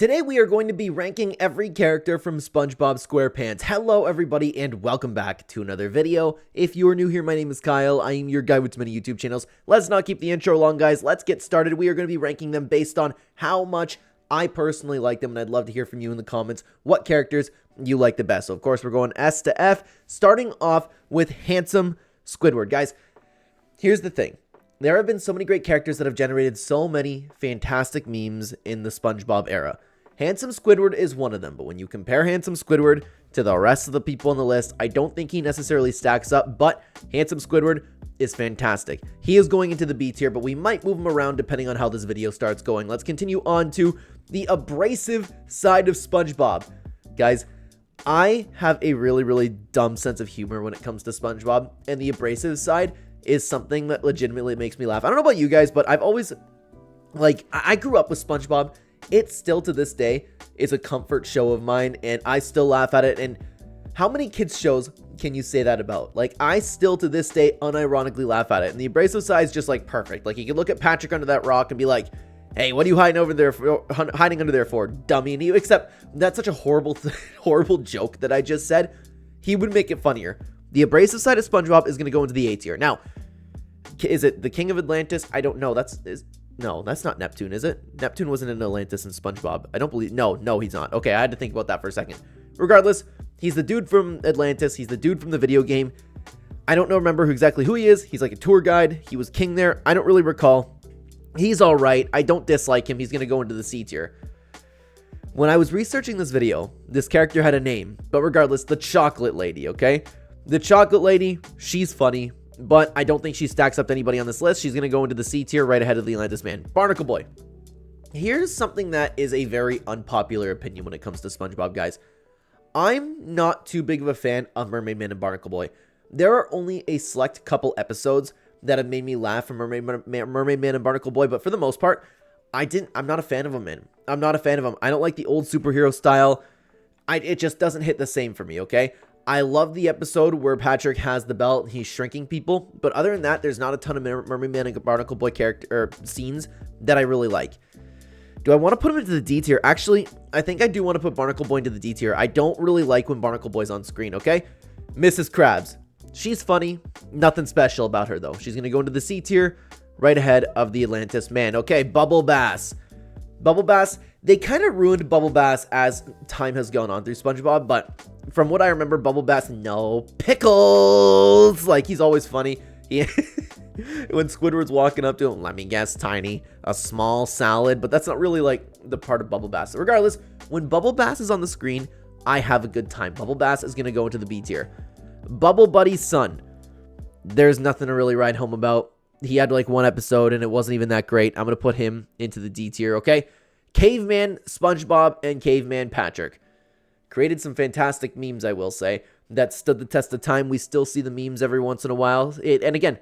Today we are going to be ranking every character from SpongeBob SquarePants. Hello everybody and welcome back to another video. If you are new here, my name is Kyle. I am your guy with many YouTube channels. Let's not keep the intro long, guys. Let's get started. We are going to be ranking them based on how much I personally like them, and I'd love to hear from you in the comments what characters you like the best. So of course we're going S to F, starting off with Handsome Squidward. Guys, here's the thing. There have been so many great characters that have generated so many fantastic memes in the SpongeBob era. Handsome Squidward is one of them, but when you compare Handsome Squidward to the rest of the people on the list, I don't think he necessarily stacks up, but Handsome Squidward is fantastic. He is going into the B tier, but we might move him around depending on how this video starts going. Let's continue on to the abrasive side of SpongeBob. Guys, I have a really dumb sense of humor when it comes to SpongeBob, and the abrasive side is something that legitimately makes me laugh. I don't know about you guys, but I've always, I grew up with SpongeBob. It still to this day is a comfort show of mine, and I still laugh at it. And how many kids shows can you say that about? Like, I still to this day unironically laugh at it, and the abrasive side is just like perfect. Like, you can look at Patrick under that rock and be like, hey, what are you hiding over there for, hiding under there for, dummy? And except that's such a horrible joke that I just said. He would make it funnier. The abrasive side of SpongeBob is going to go into the A tier. Now, is it the King of Atlantis? I don't know. No, that's not Neptune, is it? Neptune wasn't in Atlantis and SpongeBob. I don't believe. No, he's not. Okay, I had to think about that for a second. Regardless, he's the dude from Atlantis. He's the dude from the video game. I don't remember exactly who he is. He's like a tour guide. He was king there. I don't really recall. He's all right. I don't dislike him. He's going to go into the C tier. When I was researching this video, this character had a name. But regardless, the Chocolate Lady, okay? The Chocolate Lady, she's funny. But I don't think she stacks up to anybody on this list. She's going to go into the C tier right ahead of the Atlantis Man. Barnacle Boy. Here's something that is a very unpopular opinion when it comes to SpongeBob, guys. I'm not too big of a fan of Mermaid Man and Barnacle Boy. There are only a select couple episodes that have made me laugh from Mermaid Man and Barnacle Boy, but for the most part, I'm not a fan of them, man. I'm not a fan of them. I don't like the old superhero style. It just doesn't hit the same for me, okay? I love the episode where Patrick has the belt and he's shrinking people, but other than that, there's not a ton of Mermaid Man and Barnacle Boy scenes that I really like. Do I want to put him into the D tier? Actually, I think I do want to put Barnacle Boy into the D tier. I don't really like when Barnacle Boy's on screen, okay? Mrs. Krabs. She's funny. Nothing special about her, though. She's going to go into the C tier right ahead of the Atlantis Man. Okay, Bubble Bass. Bubble Bass, they kind of ruined Bubble Bass as time has gone on through SpongeBob, but from what I remember, Bubble Bass, no pickles. Like, he's always funny. When Squidward's walking up to him, let me guess, Tiny, a small salad, but that's not really like the part of Bubble Bass. Regardless, when Bubble Bass is on the screen, I have a good time. Bubble Bass is going to go into the B tier. Bubble Buddy's son. There's nothing to really write home about. He had like one episode and it wasn't even that great. I'm going to put him into the D tier, okay? Caveman SpongeBob and Caveman Patrick. Created some fantastic memes, I will say, that stood the test of time. We still see the memes every once in a while. And again,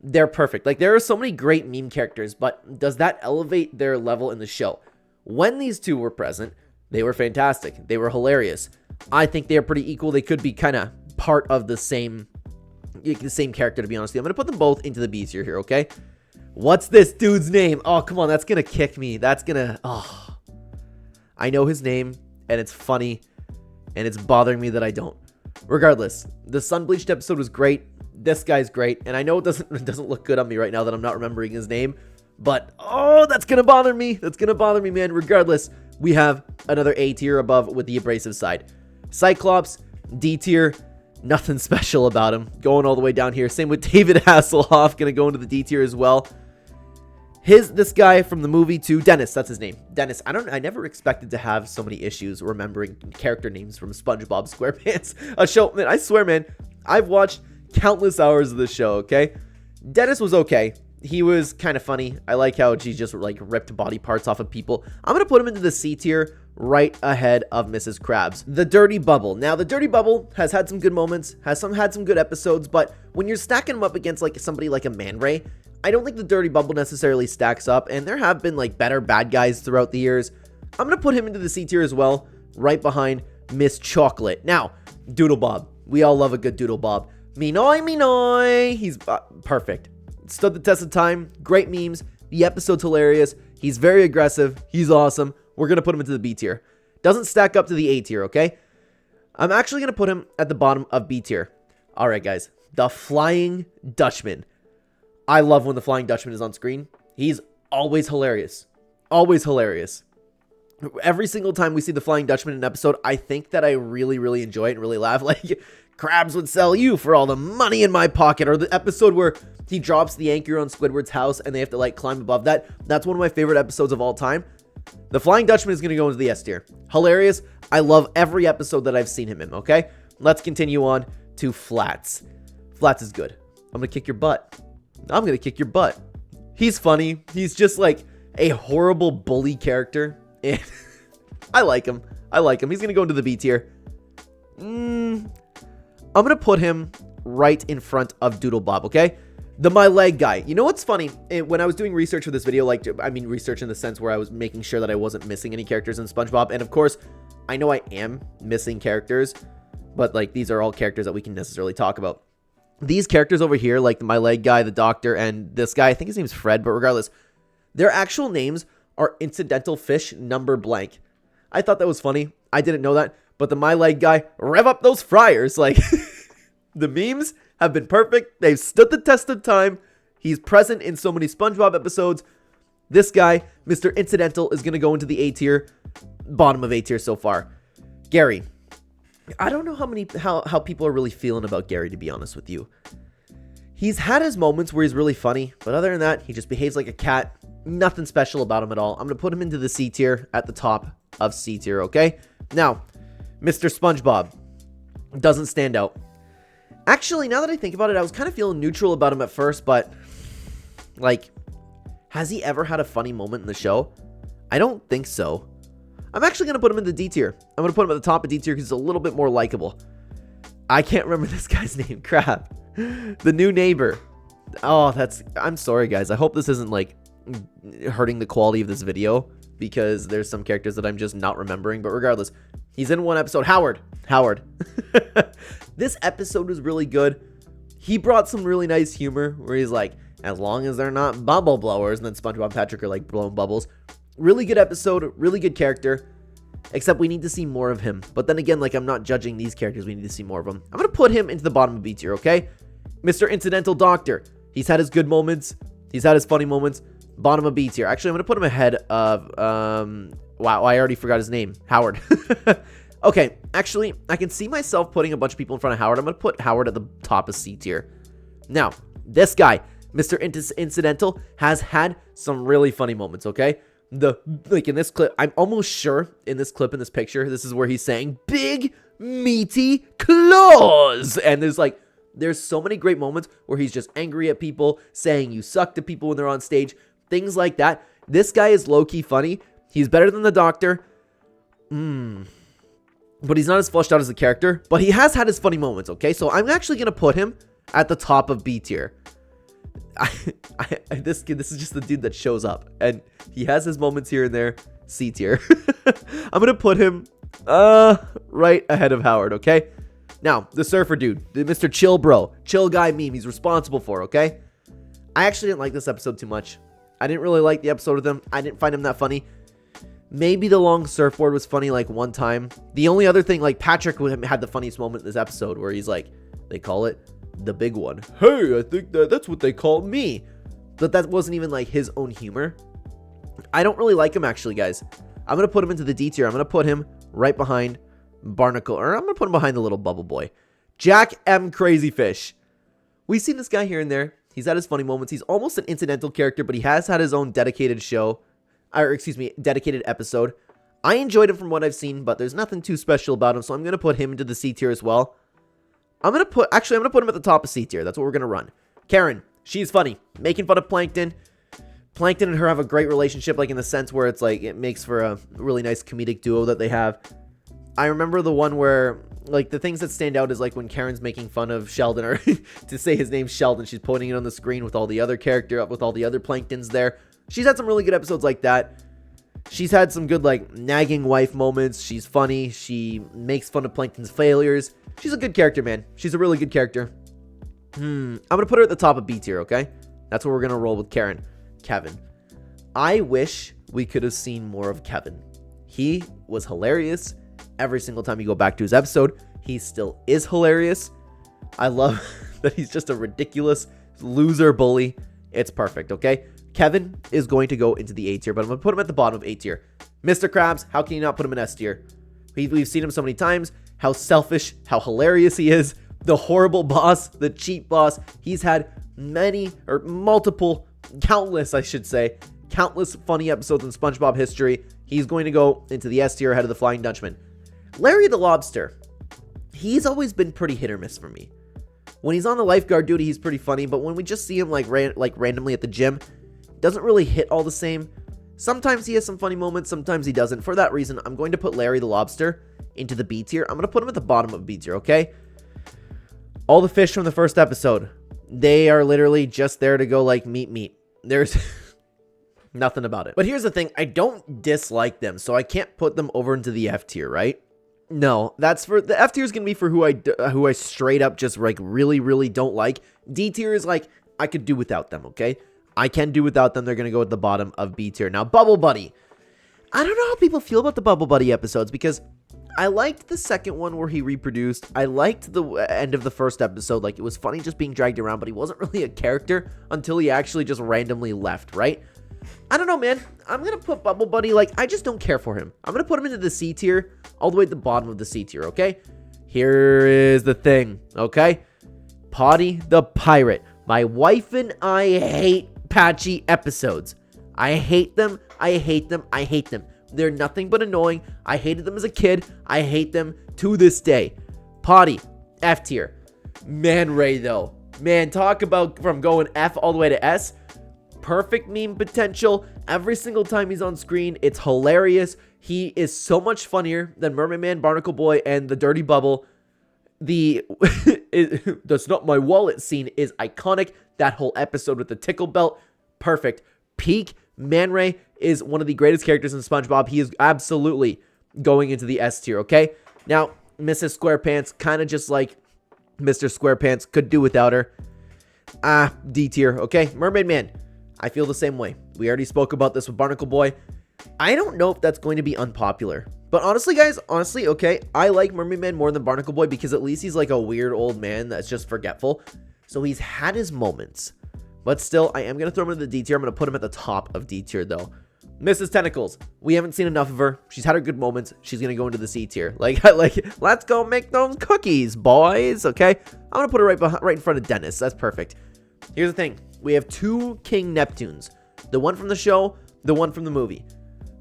they're perfect. Like, there are so many great meme characters, but does that elevate their level in the show? When these two were present, they were fantastic. They were hilarious. I think they're pretty equal. They could be kind of part of the same character, to be honest with you. I'm going to put them both into the B tier here, okay? What's this dude's name? Oh, come on. That's going to kick me. That's going to... Oh. I know his name, and it's funny, and it's bothering me that I don't. Regardless, the Sun Bleached episode was great. This guy's great, and I know it doesn't look good on me right now that I'm not remembering his name, but oh, that's gonna bother me. That's gonna bother me, man. Regardless, we have another A tier above with the abrasive side. Cyclops, D tier, nothing special about him. Going all the way down here. Same with David Hasselhoff, gonna go into the D tier as well. This guy from the movie too, Dennis, that's his name. Dennis, I never expected to have so many issues remembering character names from SpongeBob SquarePants. A show, man, I swear, man, I've watched countless hours of this show, okay? Dennis was okay. He was kind of funny. I like how she just like ripped body parts off of people. I'm going to put him into the C tier right ahead of Mrs. Krabs. The Dirty Bubble. Now, the Dirty Bubble has had some good moments, had some good episodes, but when you're stacking him up against like somebody like a Man Ray, I don't think the Dirty Bubble necessarily stacks up, and there have been like better bad guys throughout the years. I'm going to put him into the C tier as well, right behind Miss Chocolate. Now, Doodle Bob. We all love a good Doodle Bob. Me-noy. He's perfect. Stood the test of time. Great memes. The episode's hilarious. He's very aggressive. He's awesome. we're going to put him into the B tier. Doesn't stack up to the A tier, okay? I'm actually going to put him at the bottom of B tier. All right, guys. The Flying Dutchman. I love when the Flying Dutchman is on screen. He's always hilarious. Always hilarious. Every single time we see the Flying Dutchman in an episode, I think that I really, really enjoy it and really laugh. Like, crabs would sell you for all the money in my pocket. Or the episode where he drops the anchor on Squidward's house and they have to, like, climb above that. That's one of my favorite episodes of all time. The Flying Dutchman is going to go into the S tier. Hilarious. I love every episode that I've seen him in, okay? Let's continue on to Flats. Flats is good. I'm going to kick your butt. I'm going to kick your butt. He's funny. He's just, like, a horrible bully character. And I like him. I like him. He's going to go into the B tier. I'm going to put him right in front of Doodle Bob, okay? The My Leg guy. You know what's funny? When I was doing research for this video, like, I mean research in the sense where I was making sure that I wasn't missing any characters in SpongeBob. And of course, I know I am missing characters, but like these are all characters that we can necessarily talk about. These characters over here, like the My Leg guy, the doctor, and this guy, I think his name's Fred, but regardless, their actual names are incidental fish number blank. I thought that was funny. I didn't know that, but the My Leg guy, rev up those fryers. Like, the memes have been perfect. They've stood the test of time. He's present in so many SpongeBob episodes. This guy, Mr. Incidental, is going to go into the A tier. Bottom of A tier so far. Gary. I don't know how people are really feeling about Gary, to be honest with you. He's had his moments where he's really funny, but other than that, he just behaves like a cat. Nothing special about him at all. I'm going to put him into the C tier at the top of C tier, okay? Now, Mr. SpongeBob doesn't stand out. Actually, now that I think about it, I was kind of feeling neutral about him at first, but like, has he ever had a funny moment in the show? I don't think so. I'm actually going to put him in the D tier. I'm going to put him at the top of D tier because he's a little bit more likable. I can't remember this guy's name. Crap. The new neighbor. Oh, I'm sorry, guys. I hope this isn't like hurting the quality of this video because there's some characters that I'm just not remembering. But regardless, he's in one episode. Howard. This episode was really good. He brought some really nice humor where he's like, as long as they're not bubble blowers, and then SpongeBob and Patrick are like blowing bubbles. Really good episode, really good character, except we need to see more of him. But then again, like, I'm not judging these characters. We need to see more of them. I'm going to put him into the bottom of B tier, okay? Mr. Incidental Doctor. He's had his good moments. He's had his funny moments. Bottom of B tier. Actually, I'm going to put him ahead of, wow, I already forgot his name. Howard. Okay, actually, I can see myself putting a bunch of people in front of Howard. I'm going to put Howard at the top of C tier. Now, this guy, Mr. Incidental, has had some really funny moments, okay? Like in this clip, I'm almost sure in this clip, in this picture, this is where he's saying, big, meaty claws. And there's so many great moments where he's just angry at people, saying you suck to people when they're on stage, things like that. This guy is low-key funny. He's better than the doctor. But he's not as fleshed out as the character, but he has had his funny moments, okay? So I'm actually going to put him at the top of B tier. This is just the dude that shows up, and he has his moments here and there. C tier. I'm gonna put him right ahead of Howard, okay? Now, the surfer dude, the Mr. Chill Bro, chill guy meme, he's responsible for, okay? I actually didn't like this episode too much. I didn't really like the episode with him. I didn't find him that funny. Maybe the long surfboard was funny like one time. The only other thing, like Patrick had the funniest moment in this episode where he's like, they call it the big one. Hey, I think that's what they call me. But that wasn't even like his own humor. I don't really like him actually, guys. I'm going to put him into the D tier. I'm going to put him right behind Barnacle, or I'm going to put him behind the little bubble boy. Jack M. Crazy Fish. We've seen this guy here and there. He's had his funny moments. He's almost an incidental character, but he has had his own dedicated show. Or, excuse me, dedicated episode. I enjoyed him from what I've seen, but there's nothing too special about him, so I'm going to put him into the C tier as well. I'm going to put him at the top of C tier. That's what we're going to run. Karen, she's funny. Making fun of Plankton. Plankton and her have a great relationship, like in the sense where it's like, it makes for a really nice comedic duo that they have. I remember the one where, like, the things that stand out is like when Karen's making fun of Sheldon, or to say his name's Sheldon, she's pointing it on the screen with all the other with all the other Planktons there. She's had some really good episodes like that. She's had some good, like, nagging wife moments. She's funny. She makes fun of Plankton's failures. She's a good character, man. She's a really good character. I'm going to put her at the top of B tier, okay? That's where we're going to roll with Karen. Kevin. I wish we could have seen more of Kevin. He was hilarious. Every single time you go back to his episode, he still is hilarious. I love that he's just a ridiculous loser bully. It's perfect, okay? Kevin is going to go into the A tier, but I'm going to put him at the bottom of A tier. Mr. Krabs, how can you not put him in S tier? We've seen him so many times. How selfish, how hilarious he is. The horrible boss, the cheap boss. He's had many, or multiple, countless, I should say, countless funny episodes in SpongeBob history. He's going to go into the S tier ahead of the Flying Dutchman. Larry the Lobster. He's always been pretty hit or miss for me. When he's on the lifeguard duty, he's pretty funny, but when we just see him like randomly at the gym, it doesn't really hit all the same. Sometimes he has some funny moments, sometimes he doesn't. For that reason, I'm going to put Larry the Lobster into the B tier. I'm going to put him at the bottom of B tier, okay? All the fish from the first episode, they are literally just there to go like meet. There's nothing about it. But here's the thing, I don't dislike them, so I can't put them over into the F tier, right? No, that's for the F tier is gonna be for who I straight up just like really don't like. D tier is like I could do without them. Okay, I can do without them. They're gonna go at the bottom of B tier. Now, Bubble Buddy. I don't know how people feel about the Bubble Buddy episodes because I liked the second one where he reproduced. I liked the end of the first episode. Like it was funny just being dragged around, but he wasn't really a character until he actually just randomly left. Right? I don't know, man. I'm going to put Bubble Buddy, like, I just don't care for him. I'm going to put him into the C tier, all the way at the bottom of the C tier, okay? Here is the thing, okay? Potty the Pirate. My wife and I hate patchy episodes. I hate them. I hate them. I hate them. They're nothing but annoying. I hated them as a kid. I hate them to this day. Potty, F tier. Man Ray, though. Man, talk about from going F all the way to S. Perfect meme potential. Every single time he's on screen, it's hilarious. He is so much funnier than Mermaid Man, Barnacle Boy, and the Dirty Bubble. The that's not my wallet scene is iconic. That whole episode with the tickle belt, perfect. Peak Man Ray is one of the greatest characters in SpongeBob. He is absolutely going into the S tier, okay? Now, Mrs. SquarePants, kind of just like Mr. SquarePants, could do without her. D tier, okay? Mermaid Man. I feel the same way. We already spoke about this with Barnacle Boy. I don't know if that's going to be unpopular. But honestly, guys, okay, I like Mermaid Man more than Barnacle Boy because at least he's like a weird old man that's just forgetful. So he's had his moments. But still, I am going to throw him into the D tier. I'm going to put him at the top of D tier, though. Mrs. Tentacles. We haven't seen enough of her. She's had her good moments. She's going to go into the C tier. Like, let's go make those cookies, boys, okay? I'm going to put her right in front of Dennis. That's perfect. Here's the thing. We have two King Neptunes. The one from the show, the one from the movie.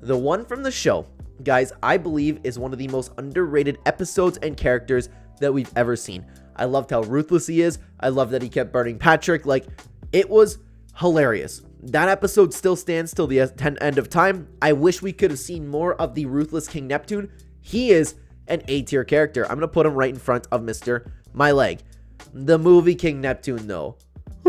The one from the show, guys, I believe is one of the most underrated episodes and characters that we've ever seen. I loved how ruthless he is. I love that he kept burning Patrick. Like, it was hilarious. That episode still stands till the end of time. I wish we could have seen more of the ruthless King Neptune. He is an A tier character. I'm going to put him right in front of Mr. My Leg. The movie King Neptune, though.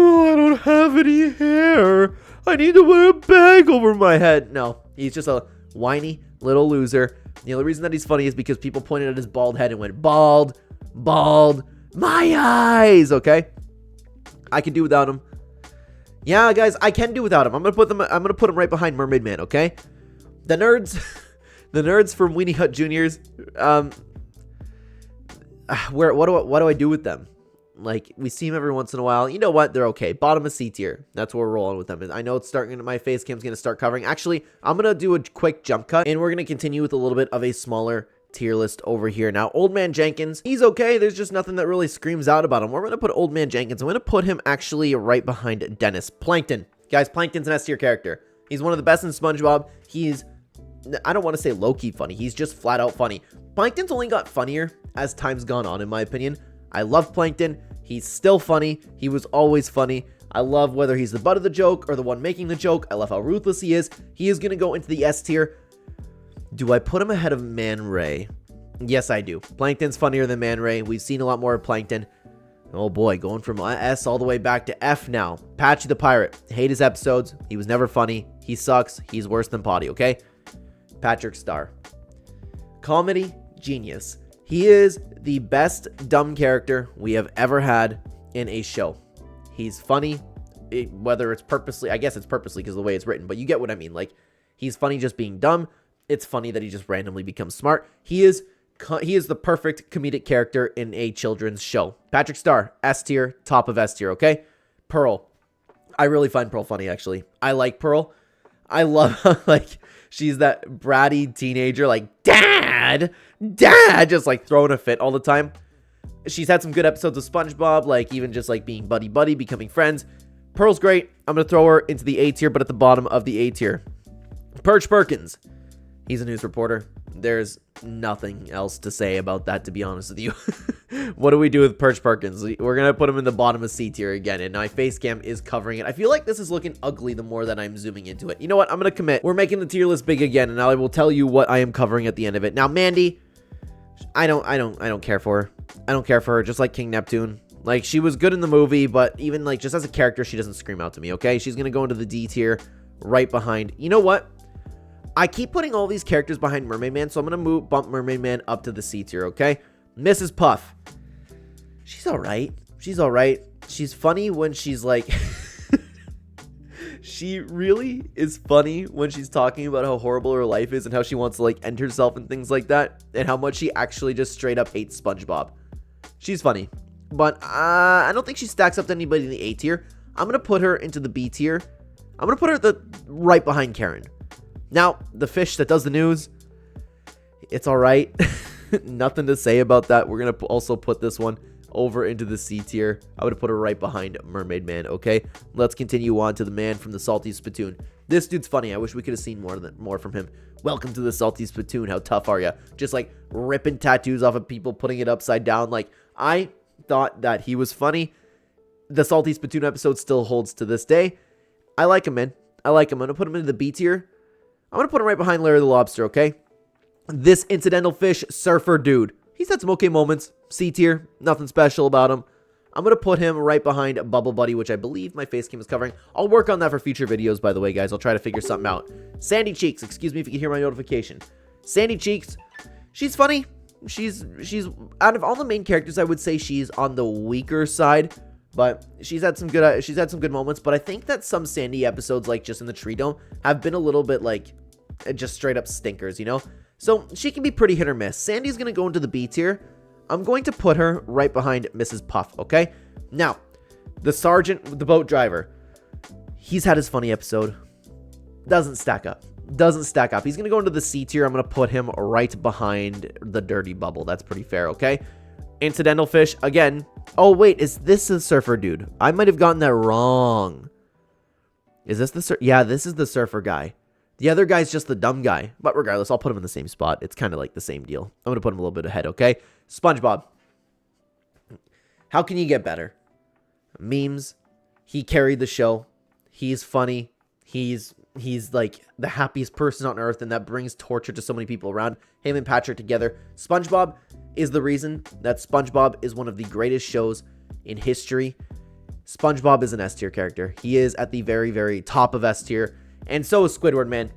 Oh, I don't have any hair. I need to wear a bag over my head. No, he's just a whiny little loser. The only reason that he's funny is because people pointed at his bald head and went, bald, my eyes, okay? I can do without him. Yeah, guys, I can do without him. I'm gonna put him right behind Mermaid Man, okay? The nerds, the nerds from Weenie Hut Juniors. What do I do with them? Like, we see them every once in a while. You know what? They're okay. Bottom of C tier. That's where we're rolling with them. I know it's starting. My face cam's going to start covering. Actually, I'm going to do a quick jump cut, and we're going to continue with a little bit of a smaller tier list over here. Now, Old Man Jenkins, he's okay. There's just nothing that really screams out about him. We're going to put Old Man Jenkins. I'm going to put him actually right behind Dennis. Plankton. Guys, Plankton's an S tier character. He's one of the best in SpongeBob. He's, I don't want to say low-key funny. He's just flat out funny. Plankton's only got funnier as time's gone on, in my opinion. I love Plankton. He's still funny. He was always funny. I love whether he's the butt of the joke or the one making the joke. I love how ruthless he is. He is going to go into the S tier. Do I put him ahead of Man Ray? Yes, I do. Plankton's funnier than Man Ray. We've seen a lot more of Plankton. Oh boy, going from S all the way back to F now. Patchy the Pirate. Hate his episodes. He was never funny. He sucks. He's worse than Potty, okay? Patrick Star. Comedy genius. He is the best dumb character we have ever had in a show. He's funny, whether it's purposely, I guess it's purposely because of the way it's written, but you get what I mean. Like, he's funny just being dumb. It's funny that he just randomly becomes smart. He is the perfect comedic character in a children's show. Patrick Star, S tier, top of S tier, okay? Pearl. I really find Pearl funny, actually. I like Pearl. I love how, like, she's that bratty teenager, like, Dad! Dad! Just, like, throwing a fit all the time. She's had some good episodes of SpongeBob, like, even just, like, being buddy-buddy, becoming friends. Pearl's great. I'm going to throw her into the A tier, but at the bottom of the A tier. Perch Perkins. He's a news reporter. There's nothing else to say about that, to be honest with you. What do we do with Perch Perkins? We're going to put him in the bottom of C tier again, and my face cam is covering it. I feel like this is looking ugly the more that I'm zooming into it. You know what? I'm going to commit. We're making the tier list big again, and I will tell you what I am covering at the end of it. Now, Mandy, I don't care for her. I don't care for her, just like King Neptune. Like, she was good in the movie, but even, like, just as a character, she doesn't scream out to me, okay? She's going to go into the D tier right behind. You know what? I keep putting all these characters behind Mermaid Man, so I'm going to bump Mermaid Man up to the C tier, okay? Mrs. Puff. She's alright. She's alright. She's funny when she's like... She really is funny when she's talking about how horrible her life is and how she wants to, like, end herself and things like that. And how much she actually just straight up hates SpongeBob. She's funny. But I don't think she stacks up to anybody in the A tier. I'm going to put her into the B tier. I'm going to put her right behind Karen. Now, the fish that does the news, it's all right. Nothing to say about that. We're going to also put this one over into the C tier. I would put her right behind Mermaid Man, okay? Let's continue on to the man from the Salty Spittoon. This dude's funny. I wish we could have seen more from him. Welcome to the Salty Spittoon. How tough are ya? Just, like, ripping tattoos off of people, putting it upside down. Like, I thought that he was funny. The Salty Spittoon episode still holds to this day. I like him, man. I like him. I'm going to put him into the B tier. I'm going to put him right behind Larry the Lobster, okay? This incidental fish surfer dude. He's had some okay moments. C tier. Nothing special about him. I'm going to put him right behind Bubble Buddy, which I believe my face cam is covering. I'll work on that for future videos, by the way, guys. I'll try to figure something out. Sandy Cheeks. Excuse me if you can hear my notification. Sandy Cheeks. She's funny. She's out of all the main characters, I would say she's on the weaker side. But she's had some good moments. But I think that some Sandy episodes, like just in the Tree Dome, have been a little bit like just straight up stinkers, you know? So she can be pretty hit or miss. Sandy's going to go into the B tier. I'm going to put her right behind Mrs. Puff, okay? Now, the sergeant, the boat driver, he's had his funny episode. Doesn't stack up. Doesn't stack up. He's going to go into the C tier. I'm going to put him right behind the Dirty Bubble. That's pretty fair, okay? Incidental fish, again. Oh, wait, is this a surfer dude? I might have gotten that wrong. Is this the surfer? Yeah, this is the surfer guy. The other guy's just the dumb guy. But regardless, I'll put him in the same spot. It's kind of like the same deal. I'm going to put him a little bit ahead, okay? SpongeBob. How can you get better? Memes. He carried the show. He's funny. He's like the happiest person on earth, and that brings torture to so many people around. Him and Patrick together. SpongeBob is the reason that SpongeBob is one of the greatest shows in history. SpongeBob is an S tier character. He is at the very, very top of S tier. And so is Squidward, man.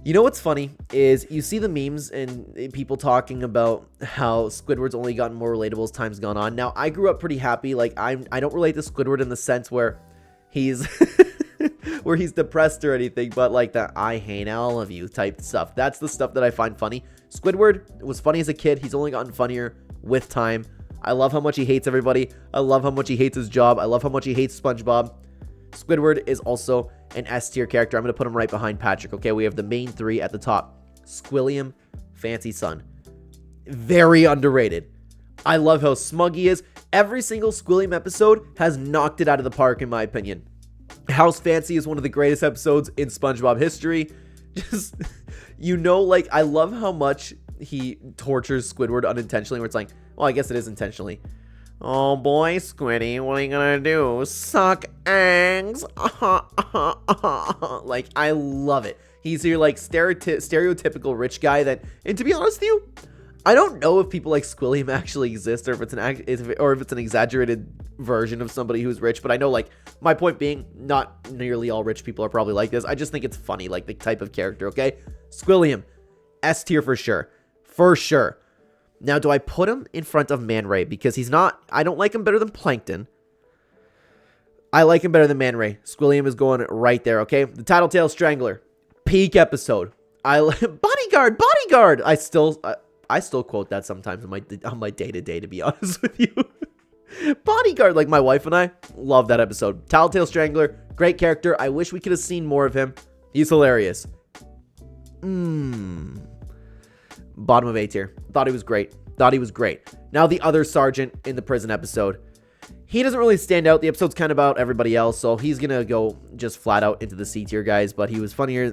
You know what's funny is you see the memes and people talking about how Squidward's only gotten more relatable as time's gone on. Now, I grew up pretty happy. Like, I don't relate to Squidward in the sense where he's where he's depressed or anything, but like that I hate all of you type stuff. That's the stuff that I find funny. Squidward was funny as a kid. He's only gotten funnier with time. I love how much he hates everybody. I love how much he hates his job. I love how much he hates SpongeBob. Squidward is also an S tier character. I'm going to put him right behind Patrick. Okay, we have the main three at the top. Squilliam, Fancy Son. Very underrated. I love how smug he is. Every single Squilliam episode has knocked it out of the park, in my opinion. House Fancy is one of the greatest episodes in SpongeBob history. Just, you know, like, I love how much he tortures Squidward unintentionally, where it's like, well, I guess it is intentionally. Oh boy, Squiddy, what are you gonna do? Suck eggs? Like, I love it. He's your, like, stereotypical rich guy that, and to be honest with you, I don't know if people like Squilliam actually exist, or if it's an exaggerated version of somebody who's rich, but I know, like, my point being, not nearly all rich people are probably like this. I just think it's funny, like, the type of character, okay? Squilliam, S tier for sure. For sure. Now, do I put him in front of Man Ray? Because he's not... I don't like him better than Plankton. I like him better than Man Ray. Squilliam is going right there, okay? The Tattletale Strangler. Peak episode. Bodyguard. I still quote that sometimes on my day-to-day, to be honest with you. Bodyguard, like my wife and I love that episode. Tattletale Strangler, great character. I wish we could have seen more of him. He's hilarious. Bottom of A tier. Thought he was great. Now the other sergeant in the prison episode. He doesn't really stand out. The episode's kind of about everybody else, so he's gonna go just flat out into the C tier, guys. But he was funnier.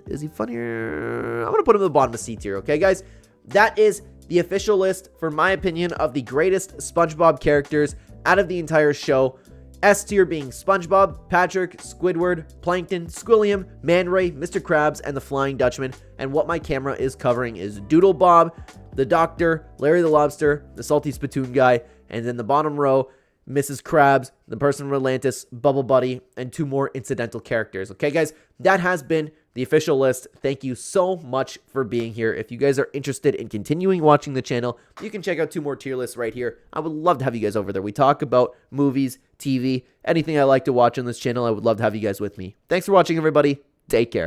Is he funnier? I'm gonna put him at the bottom of C tier, okay, guys? That is the official list, for my opinion, of the greatest SpongeBob characters out of the entire show. S tier being SpongeBob, Patrick, Squidward, Plankton, Squilliam, Man Ray, Mr. Krabs, and the Flying Dutchman. And what my camera is covering is Doodle Bob, the Doctor, Larry the Lobster, the Salty Spittoon Guy, and then the bottom row, Mrs. Krabs, the person from Atlantis, Bubble Buddy, and 2 more incidental characters. Okay, guys, that has been the official list. Thank you so much for being here. If you guys are interested in continuing watching the channel, you can check out 2 more tier lists right here. I would love to have you guys over there. We talk about movies, TV, anything I like to watch on this channel. I would love to have you guys with me. Thanks for watching, everybody. Take care.